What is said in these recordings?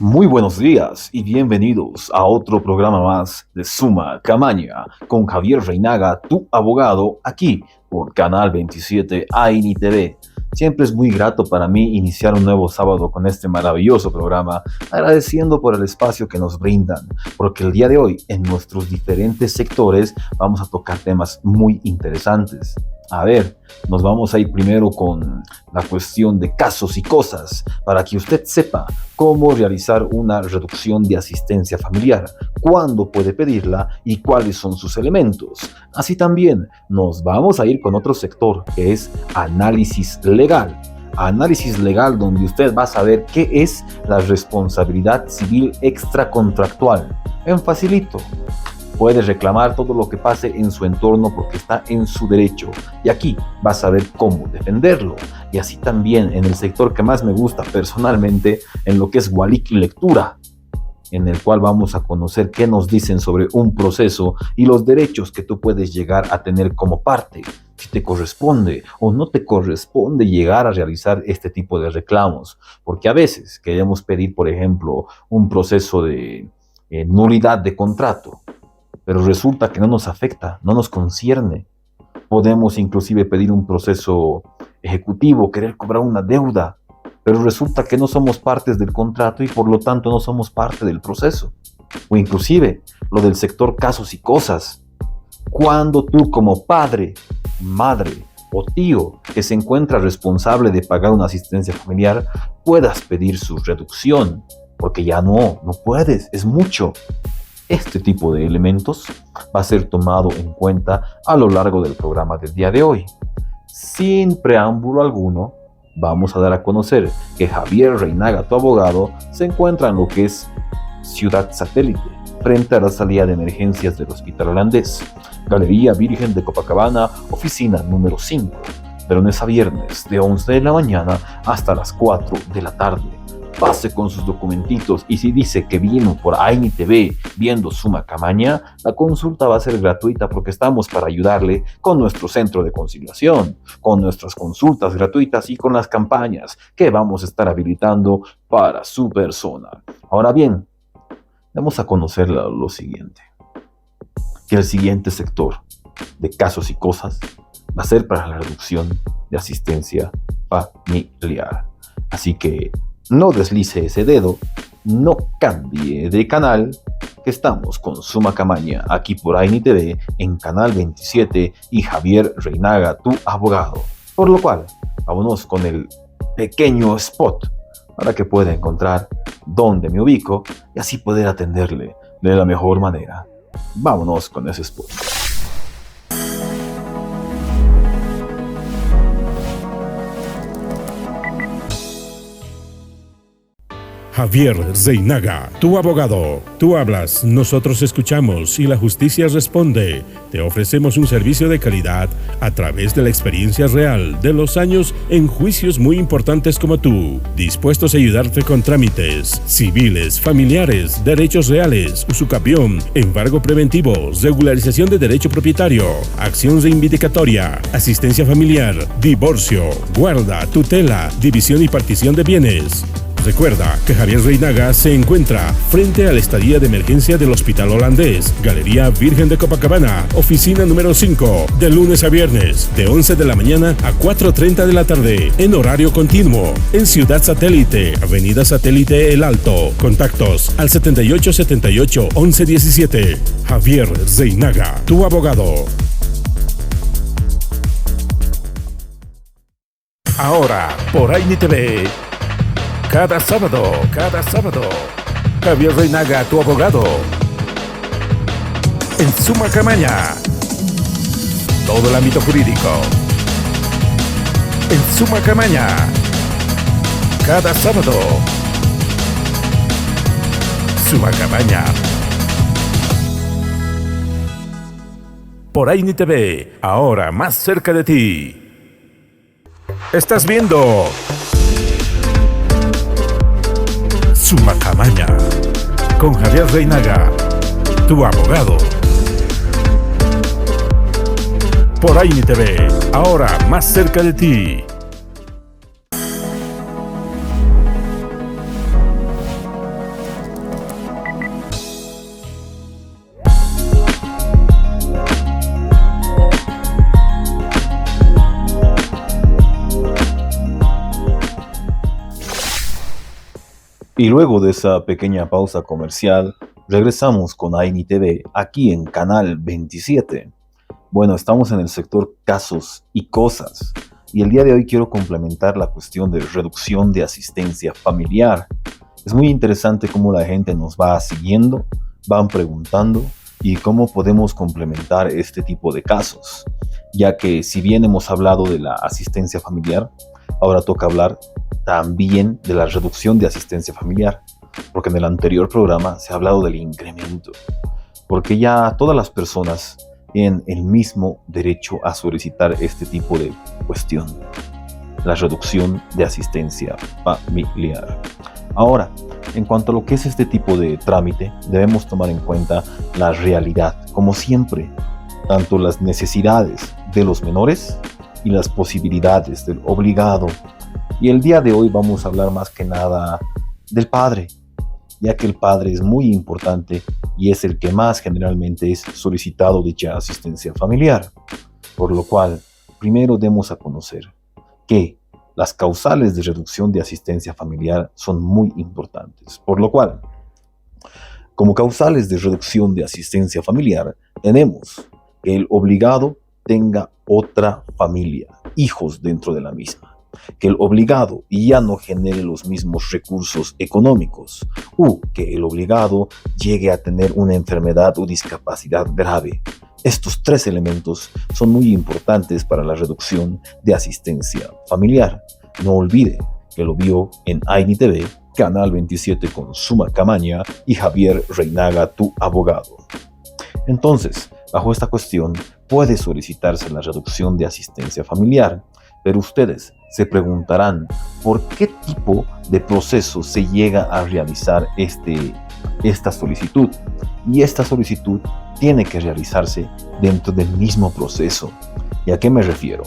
Muy buenos días y bienvenidos a otro programa más de Suma Camaña con Javier Reinaga, tu abogado, aquí por Canal 27 AINI TV. Siempre es muy grato para mí iniciar un nuevo sábado con este maravilloso programa, agradeciendo por el espacio que nos brindan, porque el día de hoy en nuestros diferentes sectores vamos a tocar temas muy interesantes. A ver, nos vamos a ir primero con la cuestión de casos y cosas, para que usted sepa cómo realizar una reducción de asistencia familiar, cuándo puede pedirla y cuáles son sus elementos. Así también nos vamos a ir con otro sector que es análisis legal. Análisis legal donde usted va a saber qué es la responsabilidad civil extracontractual. En facilito. Puede reclamar todo lo que pase en su entorno porque está en su derecho. Y aquí va a saber cómo defenderlo. Y así también en el sector que más me gusta personalmente, en lo que es Walik Lectura, en el cual vamos a conocer qué nos dicen sobre un proceso y los derechos que tú puedes llegar a tener como parte, si te corresponde o no te corresponde llegar a realizar este tipo de reclamos. Porque a veces queremos pedir, por ejemplo, un proceso de nulidad de contrato, pero resulta que no nos afecta, no nos concierne. Podemos inclusive pedir un proceso ejecutivo, querer cobrar una deuda, pero resulta que no somos partes del contrato y por lo tanto no somos parte del proceso. O inclusive lo del sector casos y cosas. Cuando tú como padre, madre o tío que se encuentra responsable de pagar una asistencia familiar puedas pedir su reducción, porque ya no puedes, es mucho. Este tipo de elementos va a ser tomado en cuenta a lo largo del programa del día de hoy. Sin preámbulo alguno, vamos a dar a conocer que Javier Reinaga, tu abogado, se encuentra en lo que es Ciudad Satélite, frente a la salida de emergencias del Hospital Holandés, Galería Virgen de Copacabana, oficina número 5, de lunes a viernes, de 11 de la mañana hasta las 4 de la tarde. Pase con sus documentitos y si dice que vino por AINI TV viendo Suma Camaña, la consulta va a ser gratuita porque estamos para ayudarle con nuestro centro de conciliación, con nuestras consultas gratuitas y con las campañas que vamos a estar habilitando para su persona. Ahora bien, vamos a conocer lo siguiente, que el siguiente sector de casos y cosas va a ser para la reducción de asistencia familiar. Así que no deslice ese dedo, no cambie de canal, que estamos con Suma Camaña aquí por AINI TV en Canal 27 y Javier Reinaga, tu abogado. Por lo cual, vámonos con el pequeño spot para que pueda encontrar dónde me ubico y así poder atenderle de la mejor manera. Vámonos con ese spot. Javier Reinaga, tu abogado. Tú hablas, nosotros escuchamos y la justicia responde. Te ofrecemos un servicio de calidad a través de la experiencia real de los años en juicios muy importantes como tú. Dispuestos a ayudarte con trámites civiles, familiares, derechos reales, usucapión, embargo preventivo, regularización de derecho propietario, acción reivindicatoria, asistencia familiar, divorcio, guarda, tutela, división y partición de bienes. Recuerda que Javier Reinaga se encuentra frente a la estadía de emergencia del Hospital Holandés, Galería Virgen de Copacabana, oficina número 5, de lunes a viernes, de 11 de la mañana a 4:30 de la tarde, en horario continuo, en Ciudad Satélite, Avenida Satélite El Alto. Contactos al 7878-1117. Javier Reinaga, tu abogado. Ahora, por AINI TV. Cada sábado, Javier Reinaga, tu abogado. En Suma Camaña. Todo el ámbito jurídico. En Suma Camaña. Cada sábado. Suma Camaña. Por AINI TV, ahora más cerca de ti. Estás viendo Suma Camaña con Javier Reinaga, tu abogado. Por AINI TV, ahora más cerca de ti. Y luego de esa pequeña pausa comercial, regresamos con AINI TV aquí en Canal 27. Bueno, estamos en el sector casos y cosas. Y el día de hoy quiero complementar la cuestión de reducción de asistencia familiar. Es muy interesante cómo la gente nos va siguiendo, van preguntando y cómo podemos complementar este tipo de casos. Ya que si bien hemos hablado de la asistencia familiar, ahora toca hablar también de la reducción de asistencia familiar, porque en el anterior programa se ha hablado del incremento, porque ya todas las personas tienen el mismo derecho a solicitar este tipo de cuestión, la reducción de asistencia familiar. Ahora, en cuanto a lo que es este tipo de trámite, debemos tomar en cuenta la realidad, como siempre, tanto las necesidades de los menores y las posibilidades del obligado. Y el día de hoy vamos a hablar más que nada del padre, ya que el padre es muy importante y es el que más generalmente es solicitado dicha asistencia familiar. Por lo cual, primero demos a conocer que las causales de reducción de asistencia familiar son muy importantes. Por lo cual, como causales de reducción de asistencia familiar, tenemos que el obligado tenga otra familia, hijos dentro de la misma, que el obligado ya no genere los mismos recursos económicos, o que el obligado llegue a tener una enfermedad o discapacidad grave. Estos tres elementos son muy importantes para la reducción de asistencia familiar. No olvide que lo vio en AINI TV, Canal 27 con Suma Camaña y Javier Reinaga, tu abogado. Entonces, bajo esta cuestión, puede solicitarse la reducción de asistencia familiar, pero ustedes se preguntarán por qué tipo de proceso se llega a realizar esta solicitud. Y esta solicitud tiene que realizarse dentro del mismo proceso. ¿Y a qué me refiero?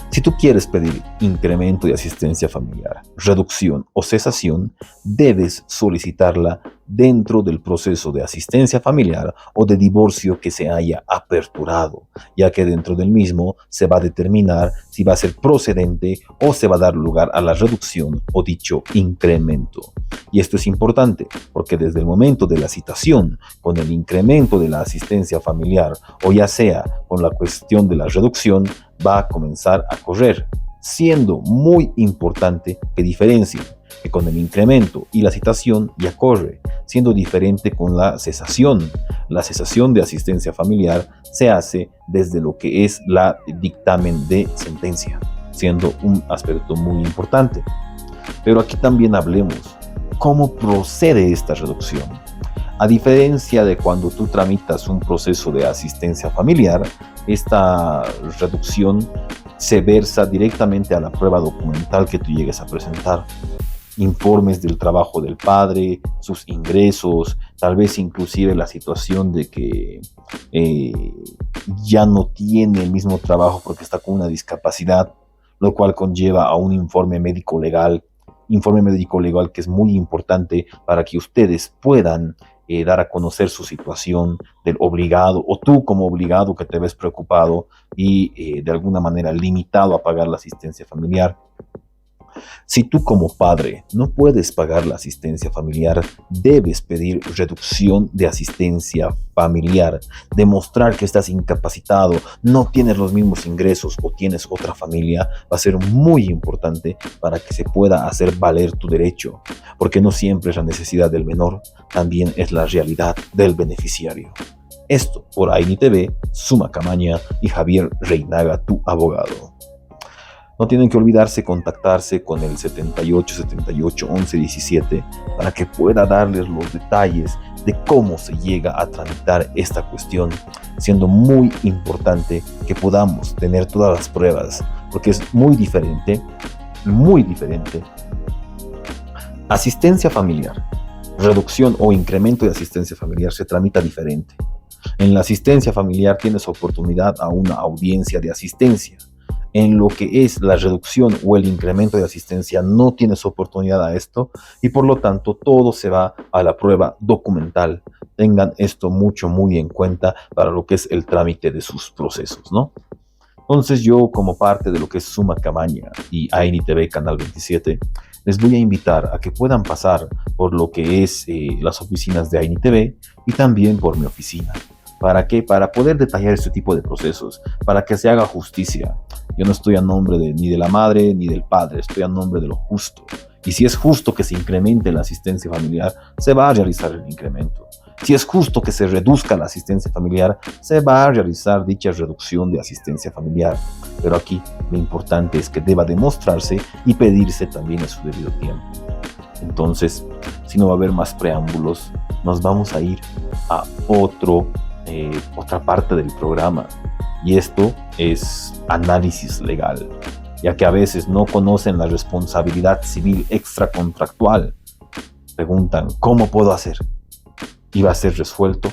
Si tú quieres pedir incremento de asistencia familiar, reducción o cesación, debes solicitarla dentro del proceso de asistencia familiar o de divorcio que se haya aperturado, ya que dentro del mismo se va a determinar si va a ser procedente o se va a dar lugar a la reducción o dicho incremento. Y esto es importante porque desde el momento de la citación con el incremento de la asistencia familiar o ya sea con la cuestión de la reducción, va a comenzar a correr, siendo muy importante que diferencien que con el incremento y la citación ya corre, siendo diferente con la cesación. La cesación de asistencia familiar se hace desde lo que es la dictamen de sentencia, siendo un aspecto muy importante. Pero aquí también hablemos cómo procede esta reducción. A diferencia de cuando tú tramitas un proceso de asistencia familiar, esta reducción se versa directamente a la prueba documental que tú llegues a presentar. Informes del trabajo del padre, sus ingresos, tal vez inclusive la situación de que ya no tiene el mismo trabajo porque está con una discapacidad, lo cual conlleva a un informe médico legal que es muy importante para que ustedes puedan dar a conocer su situación del obligado o tú como obligado que te ves preocupado y de alguna manera limitado a pagar la asistencia familiar. Si tú como padre no puedes pagar la asistencia familiar, debes pedir reducción de asistencia familiar, demostrar que estás incapacitado, no tienes los mismos ingresos o tienes otra familia, va a ser muy importante para que se pueda hacer valer tu derecho, porque no siempre es la necesidad del menor, también es la realidad del beneficiario. Esto por AINI TV, Suma Camaña y Javier Reinaga, tu abogado. No tienen que olvidarse contactarse con el 78 78 11 17 para que pueda darles los detalles de cómo se llega a tramitar esta cuestión, siendo muy importante que podamos tener todas las pruebas, porque es muy diferente. Asistencia familiar, reducción o incremento de asistencia familiar se tramita diferente. En la asistencia familiar tienes oportunidad a una audiencia de asistencia. En lo que es la reducción o el incremento de asistencia no tienes oportunidad a esto y por lo tanto todo se va a la prueba documental. Tengan esto muy en cuenta para lo que es el trámite de sus procesos, ¿no? Entonces yo, como parte de lo que es Suma Camaña y ANITV Canal 27, les voy a invitar a que puedan pasar por lo que es las oficinas de ANITV y también por mi oficina. ¿Para qué? Para poder detallar este tipo de procesos, para que se haga justicia. Yo no estoy a nombre ni de la madre ni del padre, estoy a nombre de lo justo. Y si es justo que se incremente la asistencia familiar, se va a realizar el incremento. Si es justo que se reduzca la asistencia familiar, se va a realizar dicha reducción de asistencia familiar. Pero aquí lo importante es que deba demostrarse y pedirse también en su debido tiempo. Entonces, si no va a haber más preámbulos, nos vamos a ir a otra parte del programa. Y esto es análisis legal, ya que a veces no conocen la responsabilidad civil extracontractual. Preguntan, ¿cómo puedo hacer? Y va a ser resuelto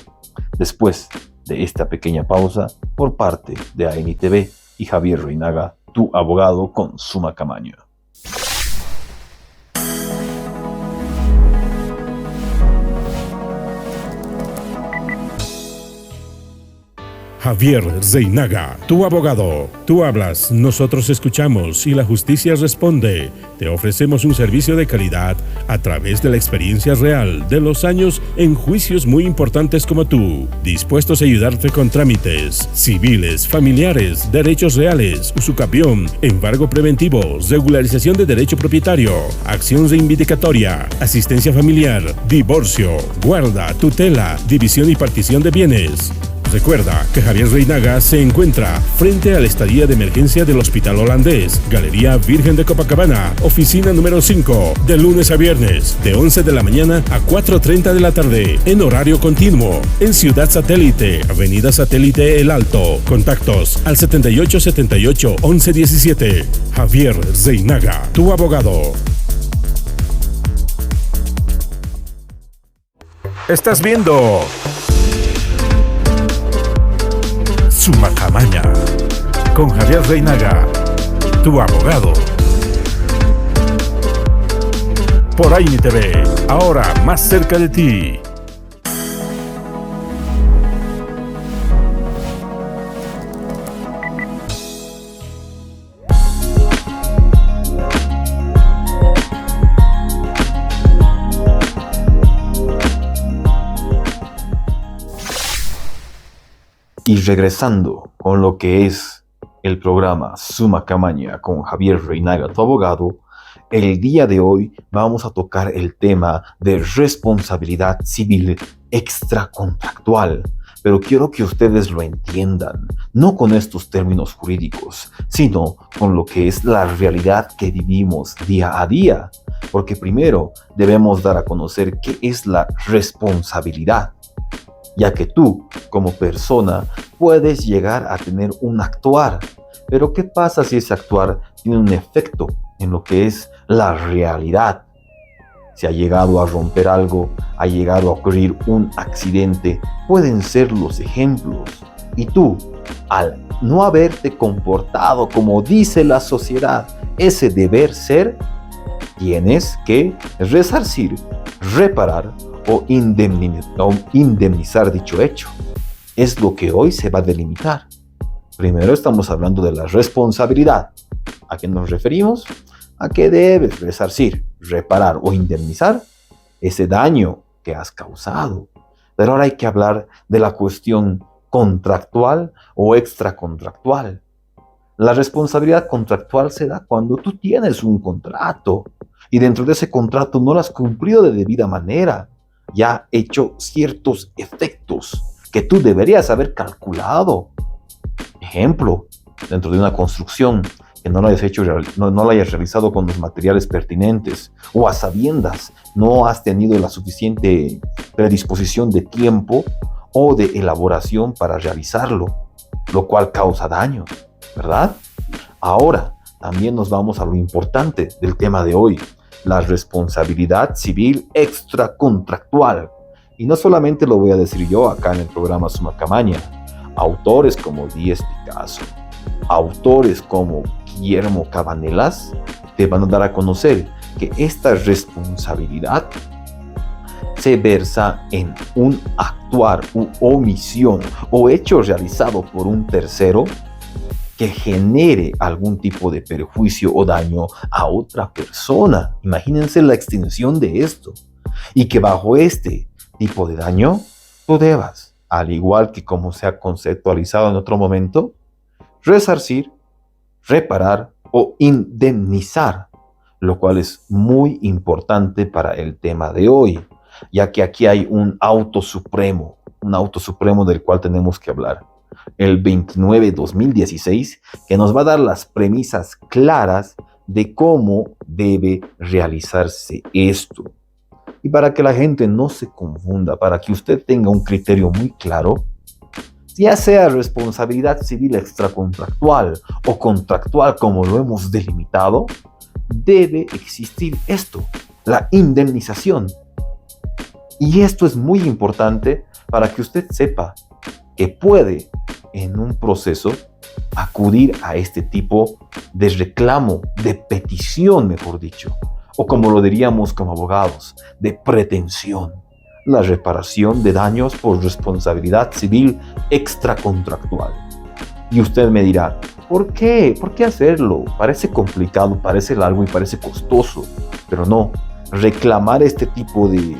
después de esta pequeña pausa por parte de ANITV y Javier Reinaga, tu abogado con Suma Camaña. Javier Reinaga, tu abogado. Tú hablas, nosotros escuchamos y la justicia responde. Te ofrecemos un servicio de calidad a través de la experiencia real de los años en juicios muy importantes como tú. Dispuestos a ayudarte con trámites civiles, familiares, derechos reales, usucapión, embargo preventivo, regularización de derecho propietario, acción reivindicatoria, asistencia familiar, divorcio, guarda, tutela, división y partición de bienes. Recuerda que Javier Reinaga se encuentra frente a la estadía de emergencia del Hospital Holandés, Galería Virgen de Copacabana, oficina número 5, de lunes a viernes, de 11 de la mañana a 4:30 de la tarde, en horario continuo, en Ciudad Satélite, Avenida Satélite El Alto. Contactos al 7878-1117. Javier Reinaga, tu abogado. Estás viendo Suma Camaña con Javier Reinaga, tu abogado. Por ANITV, ahora más cerca de ti. Y regresando con lo que es el programa Suma Camaña con Javier Reinaga, tu abogado, el día de hoy vamos a tocar el tema de responsabilidad civil extracontractual. Pero quiero que ustedes lo entiendan, no con estos términos jurídicos, sino con lo que es la realidad que vivimos día a día. Porque primero debemos dar a conocer qué es la responsabilidad, ya que tú, como persona, puedes llegar a tener un actuar. Pero ¿qué pasa si ese actuar tiene un efecto en lo que es la realidad? Si ha llegado a romper algo, ha llegado a ocurrir un accidente, pueden ser los ejemplos. Y tú, al no haberte comportado como dice la sociedad, ese deber ser, tienes que resarcir, reparar o indemnizar dicho hecho. Es lo que hoy se va a delimitar. Primero estamos hablando de la responsabilidad. ¿A qué nos referimos? A que debes resarcir, reparar o indemnizar ese daño que has causado. Pero ahora hay que hablar de la cuestión contractual o extracontractual. La responsabilidad contractual se da cuando tú tienes un contrato y dentro de ese contrato no lo has cumplido de debida manera. Ya ha hecho ciertos efectos que tú deberías haber calculado. Ejemplo, dentro de una construcción que no lo hayas realizado con los materiales pertinentes, o a sabiendas no has tenido la suficiente predisposición de tiempo o de elaboración para realizarlo, lo cual causa daños, ¿verdad? Ahora, también nos vamos a lo importante del tema de hoy, la responsabilidad civil extracontractual. Y no solamente lo voy a decir yo acá en el programa Suma Camaña. Autores como Díaz Picasso, autores como Guillermo Cabanelas, te van a dar a conocer que esta responsabilidad se versa en un actuar u omisión o hecho realizado por un tercero que genere algún tipo de perjuicio o daño a otra persona. Imagínense la extensión de esto. Y que bajo este tipo de daño, tú debas, al igual que como se ha conceptualizado en otro momento, resarcir, reparar o indemnizar, lo cual es muy importante para el tema de hoy, ya que aquí hay un auto supremo del cual tenemos que hablar. El 29/2016, que nos va a dar las premisas claras de cómo debe realizarse esto. Y para que la gente no se confunda, para que usted tenga un criterio muy claro, ya sea responsabilidad civil extracontractual o contractual como lo hemos delimitado, debe existir esto, la indemnización. Y esto es muy importante para que usted sepa que puede en un proceso acudir a este tipo de reclamo, de petición, mejor dicho, o como lo diríamos como abogados, de pretensión, la reparación de daños por responsabilidad civil extracontractual. Y usted me dirá, ¿por qué? ¿Por qué hacerlo? Parece complicado, parece largo y parece costoso, pero no, reclamar este tipo de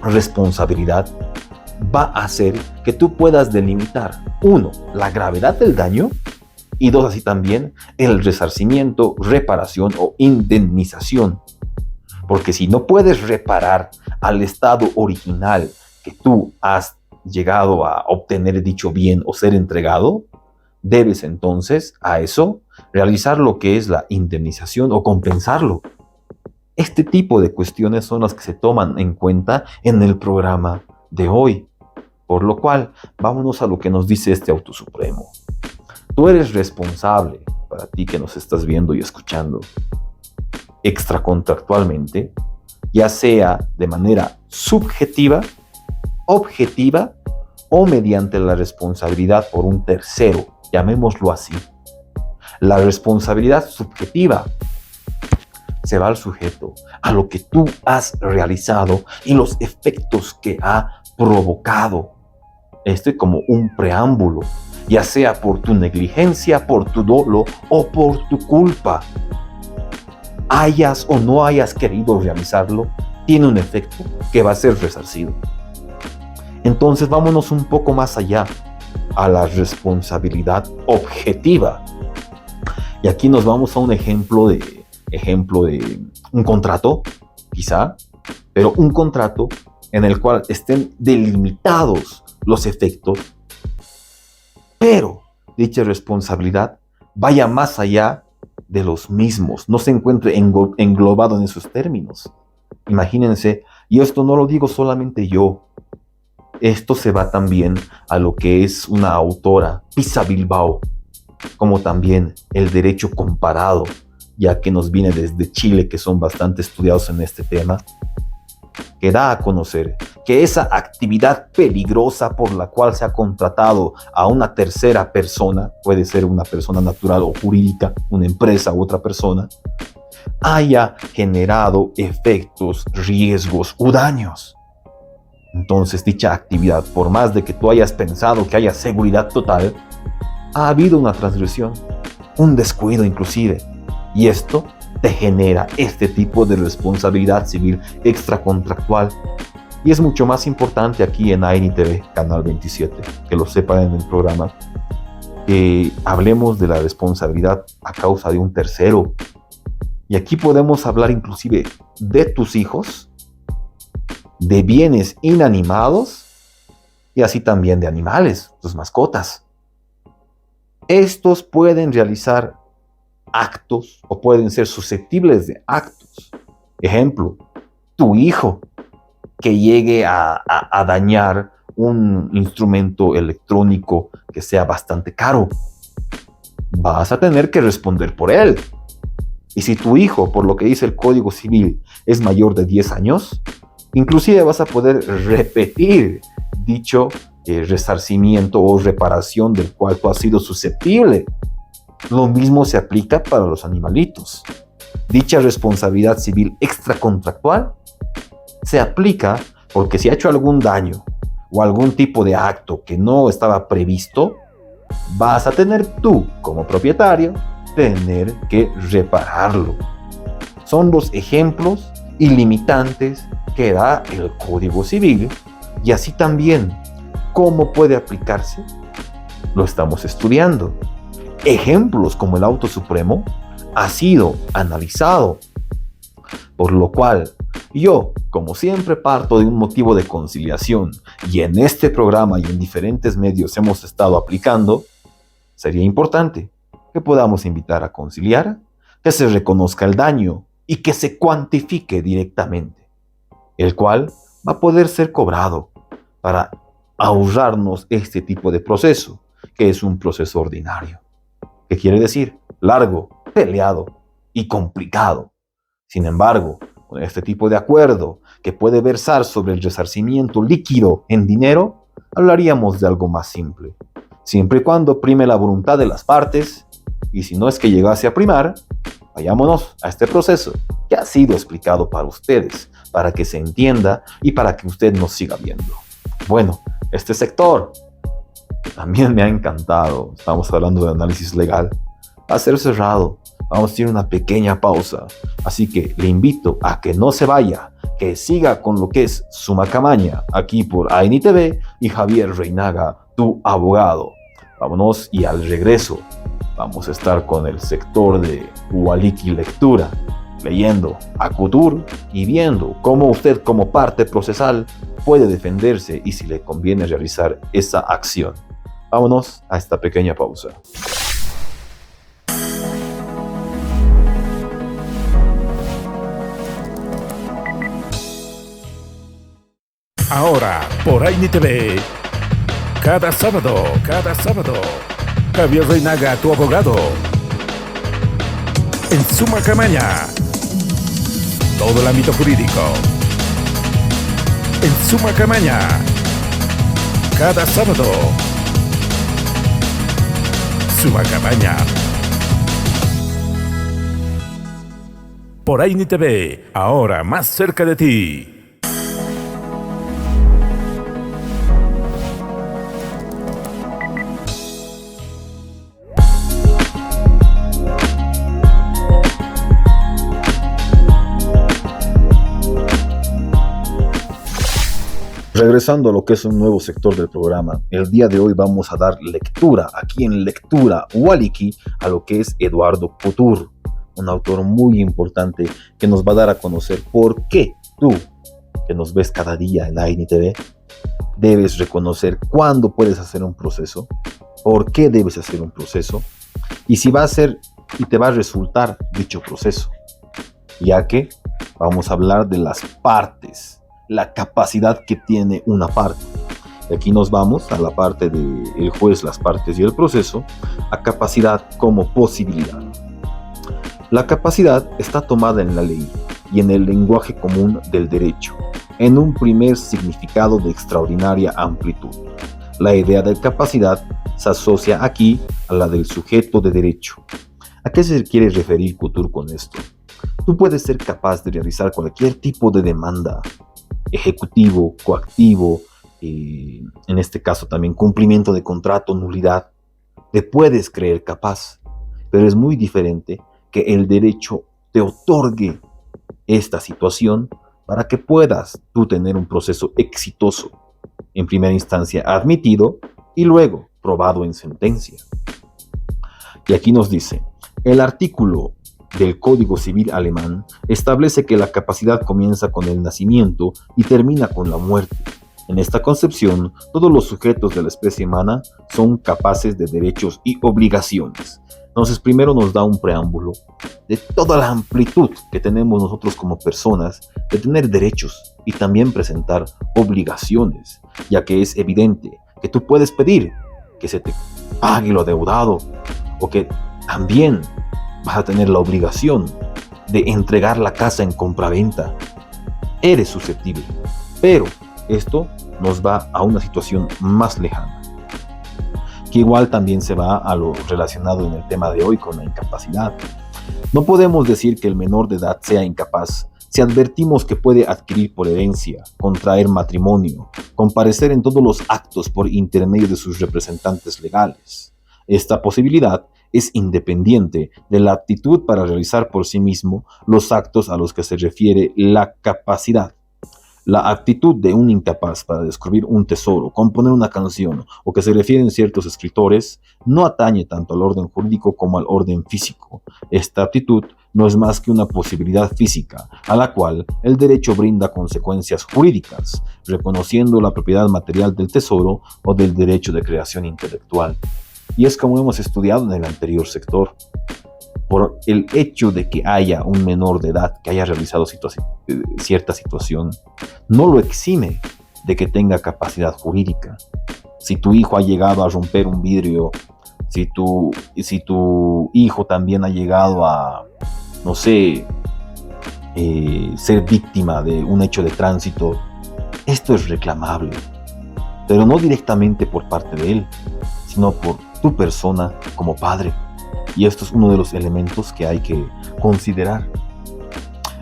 responsabilidad va a hacer que tú puedas delimitar, 1, la gravedad del daño, y 2, así también, el resarcimiento, reparación o indemnización. Porque si no puedes reparar al estado original que tú has llegado a obtener dicho bien o ser entregado, debes entonces a eso realizar lo que es la indemnización o compensarlo. Este tipo de cuestiones son las que se toman en cuenta en el programa de hoy. Por lo cual, vámonos a lo que nos dice este auto supremo. Tú eres responsable, para ti que nos estás viendo y escuchando, extracontractualmente, ya sea de manera subjetiva, objetiva o mediante la responsabilidad por un tercero, llamémoslo así. La responsabilidad subjetiva se va al sujeto, a lo que tú has realizado y los efectos que ha provocado. Este como un preámbulo, ya sea por tu negligencia, por tu dolo o por tu culpa. Hayas o no hayas querido realizarlo, tiene un efecto que va a ser resarcido. Entonces vámonos un poco más allá, a la responsabilidad objetiva. Y aquí nos vamos a un ejemplo de un contrato, quizá, pero un contrato en el cual estén delimitados los efectos, pero dicha responsabilidad vaya más allá de los mismos, no se encuentre englobado en esos términos. Imagínense, y esto no lo digo solamente yo, esto se va también a lo que es una autora, Pisa Bilbao, como también el derecho comparado, ya que nos viene desde Chile, que son bastante estudiados en este tema, que da a conocer que esa actividad peligrosa por la cual se ha contratado a una tercera persona, puede ser una persona natural o jurídica, una empresa u otra persona, haya generado efectos, riesgos u daños. Entonces dicha actividad, por más de que tú hayas pensado que haya seguridad total, ha habido una transgresión, un descuido inclusive, y esto te genera este tipo de responsabilidad civil extracontractual. Y es mucho más importante aquí en ANI-TV, Canal 27, que lo sepan en el programa, que hablemos de la responsabilidad a causa de un tercero. Y aquí podemos hablar inclusive de tus hijos, de bienes inanimados y así también de animales, tus mascotas. Estos pueden realizar actos o pueden ser susceptibles de actos. Ejemplo, tu hijo que llegue a dañar un instrumento electrónico que sea bastante caro. Vas a tener que responder por él. Y si tu hijo, por lo que dice el Código Civil, es mayor de 10 años, inclusive vas a poder repetir dicho resarcimiento o reparación del cual tú has sido susceptible. Lo mismo se aplica para los animalitos. Dicha responsabilidad civil extracontractual se aplica porque si ha hecho algún daño o algún tipo de acto que no estaba previsto, vas a tener tú, como propietario, tener que repararlo. Son los ejemplos ilimitantes que da el Código Civil, y así también, ¿cómo puede aplicarse? Lo estamos estudiando. Ejemplos como el auto supremo ha sido analizado, por lo cual yo, como siempre, parto de un motivo de conciliación, y en este programa y en diferentes medios hemos estado aplicando. Sería importante que podamos invitar a conciliar, que se reconozca el daño y que se cuantifique directamente, el cual va a poder ser cobrado para ahorrarnos este tipo de proceso, que es un proceso ordinario. ¿Qué quiere decir? Largo, peleado y complicado. Sin embargo, con este tipo de acuerdo que puede versar sobre el resarcimiento líquido en dinero, hablaríamos de algo más simple, siempre y cuando prime la voluntad de las partes, y si no es que llegase a primar, vayámonos a este proceso que ha sido explicado para ustedes, para que se entienda y para que usted nos siga viendo. Bueno, este sector también me ha encantado. Estamos hablando de análisis legal. Va a ser cerrado. Vamos a tener una pequeña pausa. Así que le invito a que no se vaya, que siga con lo que es Suma Camaña, aquí por ANTV y Javier Reinaga, tu abogado. Vámonos, y al regreso vamos a estar con el sector de Ualiki Lectura, leyendo a Couture y viendo cómo usted como parte procesal puede defenderse y si le conviene realizar esa acción. Vámonos a esta pequeña pausa. Ahora, por ANTV, cada sábado, Javier Reinaga, tu abogado, en Suma Camaña, todo el ámbito jurídico, en Suma Camaña, cada sábado, Suma Camaña, por ANTV, ahora más cerca de ti. Regresando a lo que es un nuevo sector del programa, el día de hoy vamos a dar lectura, aquí en Lectura Ualiki, a lo que es Eduardo Couture, un autor muy importante que nos va a dar a conocer por qué tú, que nos ves cada día en ANTV, debes reconocer cuándo puedes hacer un proceso, por qué debes hacer un proceso, y si va a ser y te va a resultar dicho proceso, ya que vamos a hablar de las partes, la capacidad que tiene una parte. Y aquí nos vamos a la parte del juez, las partes y el proceso, a capacidad como posibilidad. La capacidad está tomada en la ley y en el lenguaje común del derecho, en un primer significado de extraordinaria amplitud. La idea de capacidad se asocia aquí a la del sujeto de derecho. ¿A qué se quiere referir Couture con esto? Tú puedes ser capaz de realizar cualquier tipo de demanda, ejecutivo, coactivo, en este caso también cumplimiento de contrato, nulidad. Te puedes creer capaz, pero es muy diferente que el derecho te otorgue esta situación para que puedas tú tener un proceso exitoso, en primera instancia admitido y luego probado en sentencia. Y aquí nos dice, el artículo del Código Civil alemán establece que la capacidad comienza con el nacimiento y termina con la muerte. En esta concepción, todos los sujetos de la especie humana son capaces de derechos y obligaciones. Entonces, primero nos da un preámbulo de toda la amplitud que tenemos nosotros como personas de tener derechos y también presentar obligaciones, ya que es evidente que tú puedes pedir que se te pague lo adeudado o que también vas a tener la obligación de entregar la casa en compraventa. Eres susceptible, pero esto nos va a una situación más lejana, que igual también se va a lo relacionado en el tema de hoy con la incapacidad. No podemos decir que el menor de edad sea incapaz si advertimos que puede adquirir por herencia, contraer matrimonio, comparecer en todos los actos por intermedio de sus representantes legales, Esta posibilidad es independiente de la aptitud para realizar por sí mismo los actos a los que se refiere la capacidad. La actitud de un incapaz para descubrir un tesoro, componer una canción o que se refieren ciertos escritores no atañe tanto al orden jurídico como al orden físico. Esta aptitud no es más que una posibilidad física, a la cual el derecho brinda consecuencias jurídicas, reconociendo la propiedad material del tesoro o del derecho de creación intelectual. Y es como hemos estudiado en el anterior sector. Por el hecho de que haya un menor de edad que haya realizado cierta situación, no lo exime de que tenga capacidad jurídica. Si tu hijo ha llegado a romper un vidrio, si tu hijo también ha llegado a, no sé, ser víctima de un hecho de tránsito, esto es reclamable, pero no directamente por parte de él, sino por tu persona como padre. Y esto es uno de los elementos que hay que considerar.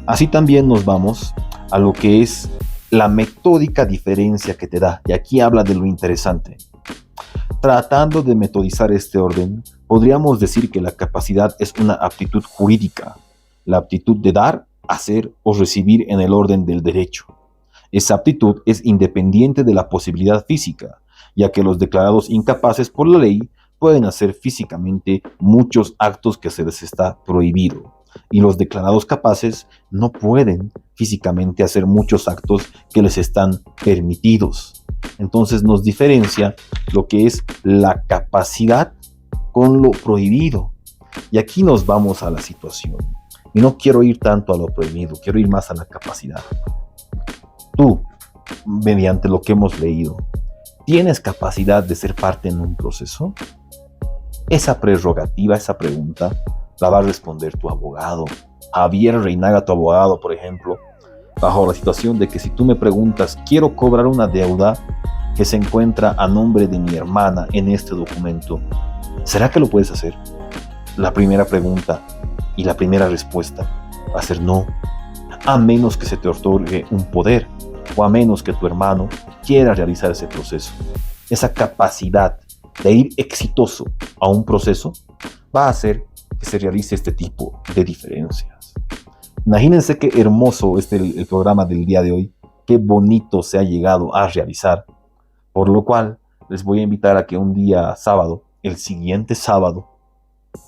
Así también nos vamos a lo que es la metódica diferencia que te da. Y aquí habla de lo interesante. Tratando de metodizar este orden, podríamos decir que la capacidad es una aptitud jurídica, la aptitud de dar, hacer o recibir en el orden del derecho. Esa aptitud es independiente de la posibilidad física, ya que los declarados incapaces por la ley pueden hacer físicamente muchos actos que se les está prohibido, y los declarados capaces no pueden físicamente hacer muchos actos que les están permitidos. Entonces nos diferencia lo que es la capacidad con lo prohibido. Y aquí nos vamos a la situación. Y no quiero ir tanto a lo prohibido, quiero ir más a la capacidad. Tú, mediante lo que hemos leído, ¿tienes capacidad de ser parte en un proceso? Esa prerrogativa, esa pregunta, la va a responder tu abogado. Javier Reinaga, tu abogado, por ejemplo, bajo la situación de que si tú me preguntas, quiero cobrar una deuda que se encuentra a nombre de mi hermana en este documento, ¿será que lo puedes hacer? La primera pregunta y la primera respuesta va a ser no, a menos que se te otorgue un poder o a menos que tu hermano quiera realizar ese proceso. Esa capacidad de ir exitoso a un proceso va a hacer que se realice este tipo de diferencias. Imagínense qué hermoso es el programa del día de hoy, qué bonito se ha llegado a realizar, por lo cual les voy a invitar a que un día sábado, el siguiente sábado,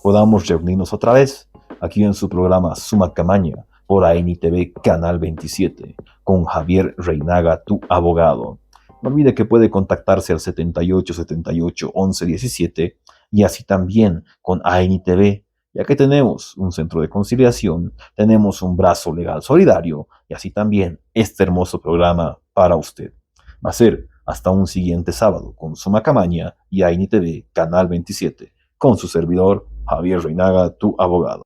podamos reunirnos otra vez aquí en su programa Suma Camaña por ANTV Canal 27 con Javier Reinaga, tu abogado. No olvide que puede contactarse al 78 78 11 17 y así también con ANTV, ya que tenemos un centro de conciliación, tenemos un brazo legal solidario y así también este hermoso programa para usted. Va a ser hasta un siguiente sábado con Suma Camaña y ANTV Canal 27 con su servidor Javier Reinaga, tu abogado.